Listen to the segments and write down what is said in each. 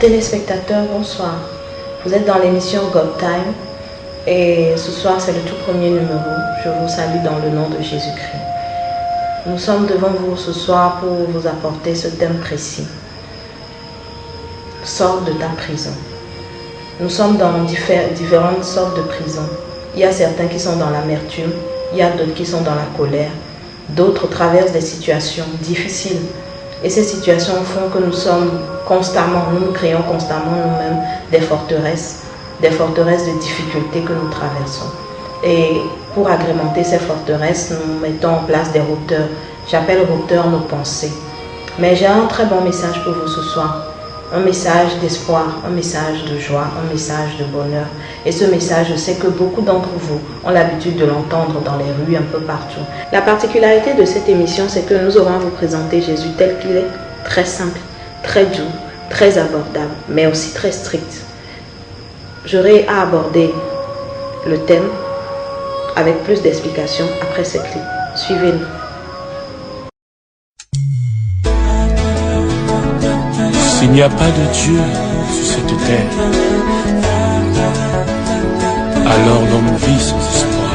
Téléspectateurs, bonsoir. Vous êtes dans l'émission God Time et ce soir c'est le tout premier numéro. Je vous salue dans le nom de Jésus-Christ. Nous sommes devant vous ce soir pour vous apporter ce thème précis. Sors de ta prison. Nous sommes dans différentes sortes de prisons. Il y a certains qui sont dans l'amertume, il y a d'autres qui sont dans la colère, d'autres traversent des situations difficiles. Et ces situations font que nous créons constamment nous-mêmes des forteresses de difficultés que nous traversons. Et pour agrémenter ces forteresses, nous mettons en place des routeurs. J'appelle routeurs nos pensées. Mais j'ai un très bon message pour vous ce soir. Un message d'espoir, un message de joie, un message de bonheur. Et ce message, je sais que beaucoup d'entre vous ont l'habitude de l'entendre dans les rues, un peu partout. La particularité de cette émission, c'est que nous aurons à vous présenter Jésus tel qu'il est, très simple, très doux, très abordable, mais aussi très strict. J'aurai à aborder le thème avec plus d'explications après ces clips. Suivez-nous. S'il n'y a pas de Dieu sur cette terre, alors l'homme vit sans espoir.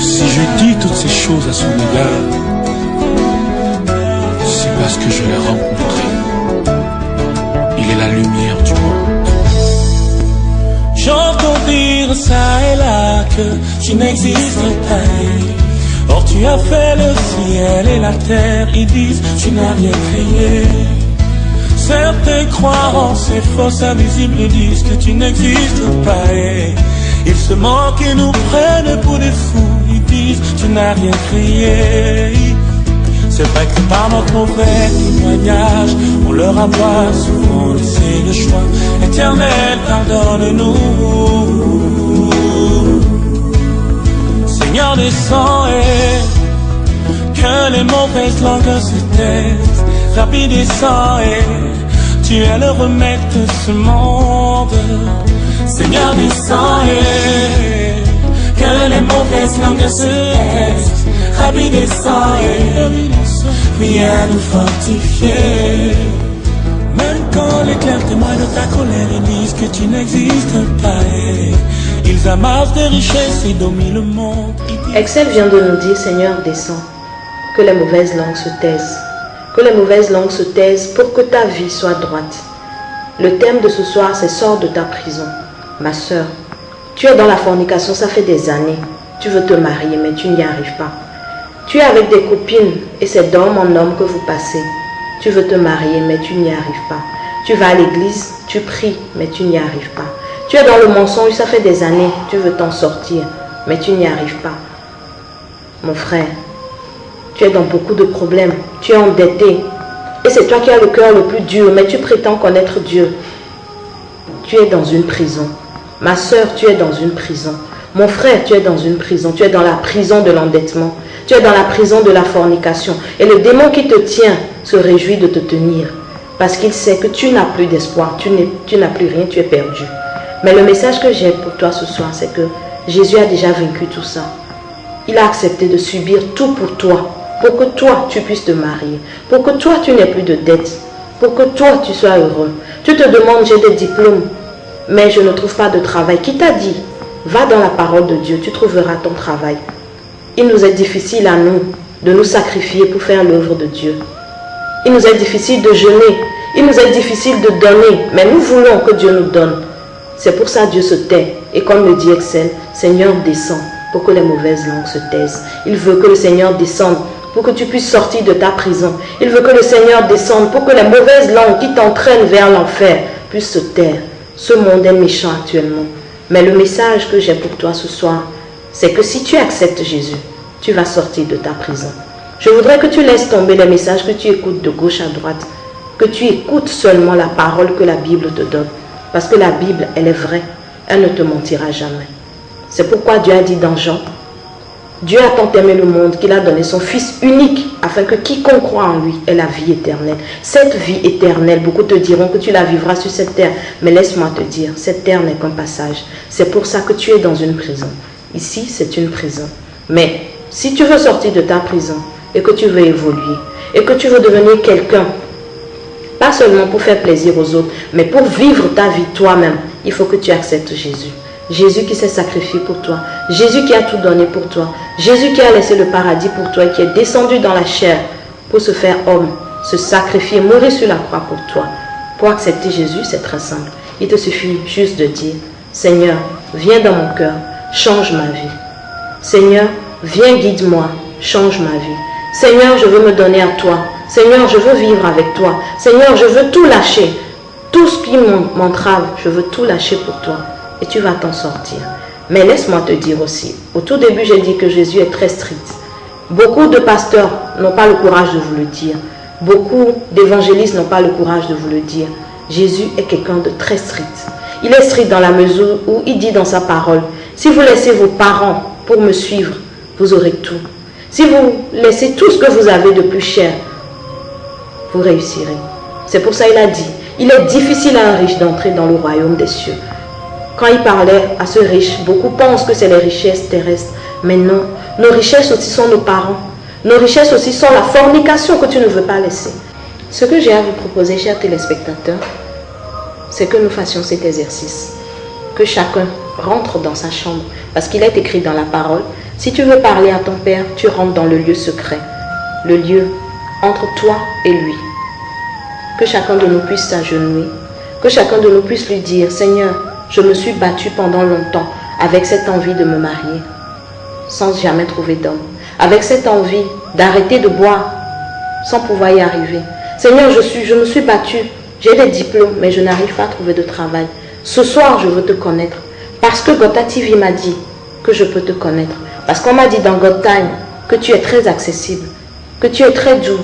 Si je dis toutes ces choses à son égard, c'est parce que je l'ai rencontré. Il est la lumière du monde. J'entends dire ça et là que tu n'existes pas. Or tu as fait le ciel et la terre, ils disent tu n'as rien créé. Certains croient en ces fausses invisibles, ils disent que tu n'existes pas. Ils se moquent et nous prennent pour des fous, ils disent tu n'as rien créé. C'est vrai que par notre mauvais témoignage, on leur a pas souvent laissé le choix. Éternel, pardonne-nous. Seigneur, descends et que les mauvaises langues se taisent. Rabbi, descends et tu es le remède de ce monde. Seigneur, descends et que les mauvaises langues se taisent. Rabbi, descends et viens nous fortifier. Même quand les clercs témoignent de ta colère, ils disent que tu n'existes pas. Ils amassent des richesses et dominent le monde. Excel vient de nous dire, Seigneur, descends, que les mauvaises langues se taisent. Que les mauvaises langues se taisent pour que ta vie soit droite. Le thème de ce soir, c'est sors de ta prison. Ma soeur, tu es dans la fornication, ça fait des années. Tu veux te marier, mais tu n'y arrives pas. Tu es avec des copines et c'est d'homme en homme que vous passez. Tu veux te marier, mais tu n'y arrives pas. Tu vas à l'église, tu pries, mais tu n'y arrives pas. Tu es dans le mensonge, ça fait des années, tu veux t'en sortir, mais tu n'y arrives pas. Mon frère, tu es dans beaucoup de problèmes, tu es endetté. Et c'est toi qui as le cœur le plus dur, mais tu prétends connaître Dieu. Tu es dans une prison. Ma soeur, tu es dans une prison. Mon frère, tu es dans une prison. Tu es dans la prison de l'endettement. Tu es dans la prison de la fornication. Et le démon qui te tient se réjouit de te tenir. Parce qu'il sait que tu n'as plus d'espoir. Tu n'as plus rien, tu es perdu. Mais le message que j'ai pour toi ce soir, c'est que Jésus a déjà vaincu tout ça. Il a accepté de subir tout pour toi. Pour que toi, tu puisses te marier. Pour que toi, tu n'aies plus de dettes. Pour que toi, tu sois heureux. Tu te demandes, j'ai des diplômes, mais je ne trouve pas de travail. Qui t'a dit? Va dans la parole de Dieu, tu trouveras ton travail. Il nous est difficile à nous de nous sacrifier pour faire l'œuvre de Dieu. Il nous est difficile de jeûner. Il nous est difficile de donner, mais nous voulons que Dieu nous donne. C'est pour ça que Dieu se tait. Et comme le dit Excel, Seigneur, descends pour que les mauvaises langues se taisent. Il veut que le Seigneur descende pour que tu puisses sortir de ta prison. Il veut que le Seigneur descende pour que les mauvaises langues qui t'entraînent vers l'enfer puissent se taire. Ce monde est méchant actuellement. Mais le message que j'ai pour toi ce soir, c'est que si tu acceptes Jésus, tu vas sortir de ta prison. Je voudrais que tu laisses tomber les messages que tu écoutes de gauche à droite, que tu écoutes seulement la parole que la Bible te donne. Parce que la Bible, elle est vraie. Elle ne te mentira jamais. C'est pourquoi Dieu a dit dans Jean, Dieu a tant aimé le monde qu'il a donné son Fils unique afin que quiconque croit en lui ait la vie éternelle. Cette vie éternelle, beaucoup te diront que tu la vivras sur cette terre. Mais laisse-moi te dire, cette terre n'est qu'un passage. C'est pour ça que tu es dans une prison. Ici, c'est une prison. Mais si tu veux sortir de ta prison et que tu veux évoluer et que tu veux devenir quelqu'un Pas seulement pour faire plaisir aux autres, mais pour vivre ta vie toi-même. Il faut que tu acceptes Jésus. Jésus qui s'est sacrifié pour toi. Jésus qui a tout donné pour toi. Jésus qui a laissé le paradis pour toi et qui est descendu dans la chair pour se faire homme, se sacrifier, mourir sur la croix pour toi. Pour accepter Jésus, c'est très simple. Il te suffit juste de dire, Seigneur, viens dans mon cœur, change ma vie. Seigneur, viens, guide-moi, change ma vie. Seigneur, je veux me donner à toi. Seigneur, je veux vivre avec toi. Seigneur, je veux tout lâcher. Tout ce qui m'entrave, je veux tout lâcher pour toi. Et tu vas t'en sortir. Mais laisse-moi te dire aussi, au tout début, j'ai dit que Jésus est très strict. Beaucoup de pasteurs n'ont pas le courage de vous le dire. Beaucoup d'évangélistes n'ont pas le courage de vous le dire. Jésus est quelqu'un de très strict. Il est strict dans la mesure où il dit dans sa parole, si vous laissez vos parents pour me suivre, vous aurez tout. Si vous laissez tout ce que vous avez de plus cher, vous réussirez. C'est pour ça qu'il a dit, il est difficile à un riche d'entrer dans le royaume des cieux. Quand il parlait à ce riche, beaucoup pensent que c'est les richesses terrestres. Mais non, nos richesses aussi sont nos parents. Nos richesses aussi sont la fornication que tu ne veux pas laisser. Ce que j'ai à vous proposer, chers téléspectateurs, c'est que nous fassions cet exercice. Que chacun rentre dans sa chambre. Parce qu'il est écrit dans la parole, si tu veux parler à ton Père, tu rentres dans le lieu secret. Le lieu entre toi et lui. Que chacun de nous puisse s'agenouiller. Que chacun de nous puisse lui dire, Seigneur, je me suis battue pendant longtemps avec cette envie de me marier, sans jamais trouver d'homme. Avec cette envie d'arrêter de boire, sans pouvoir y arriver. Seigneur, je me suis battue. J'ai des diplômes, mais je n'arrive pas à trouver de travail. Ce soir, je veux te connaître. Parce que Gota TV m'a dit que je peux te connaître. Parce qu'on m'a dit dans God Time que tu es très accessible, que tu es très doux.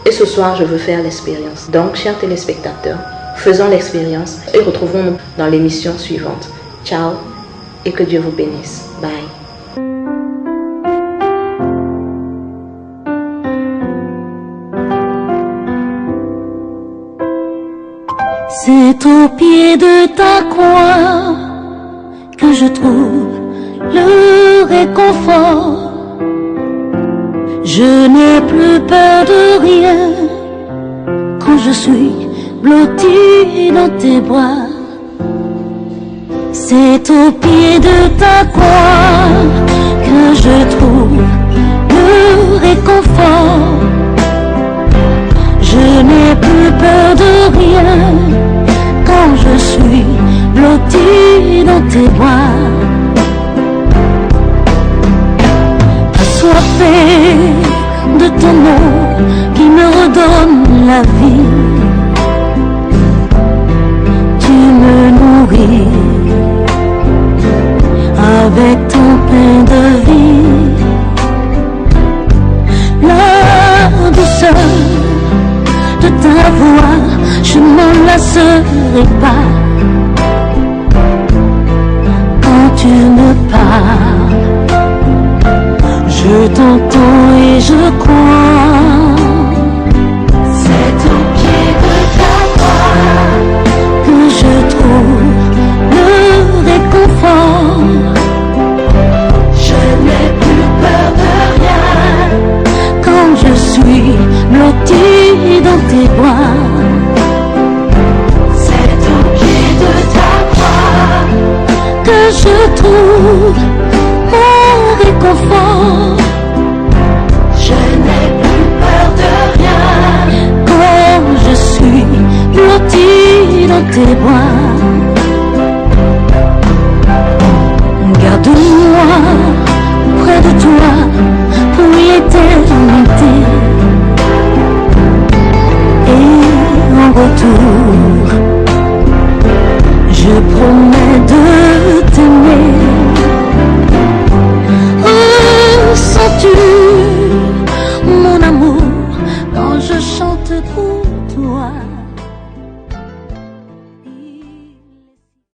Et ce soir, je veux faire l'expérience. Donc, chers téléspectateurs, faisons l'expérience et retrouvons-nous dans l'émission suivante. Ciao et que Dieu vous bénisse. Bye. C'est au pied de ta croix que je trouve le réconfort. Je n'ai plus peur de rien quand je suis blotti dans tes bras. C'est au pied de ta croix que je trouve le réconfort. Je n'ai plus peur de rien quand je suis blotti dans tes bras. Assoiffé de ton nom qui me redonne la vie. Tu me nourris avec ton pain de vie. La douceur de ta voix, je m'en lasserai pas. Quand tu me parles, je t'entends et je crois. C'est au pied de ta croix que je trouve le réconfort. Je n'ai plus peur de rien quand je suis blotti dans tes bras. C'est au pied de ta croix que je trouve mon réconfort. Je n'ai plus peur de rien quand je suis blotti dans tes bras. Garde-moi près de toi pour l'éternité. Et en retour, je promets de t'aimer. Ressens-tu mon amour quand je chante pour toi?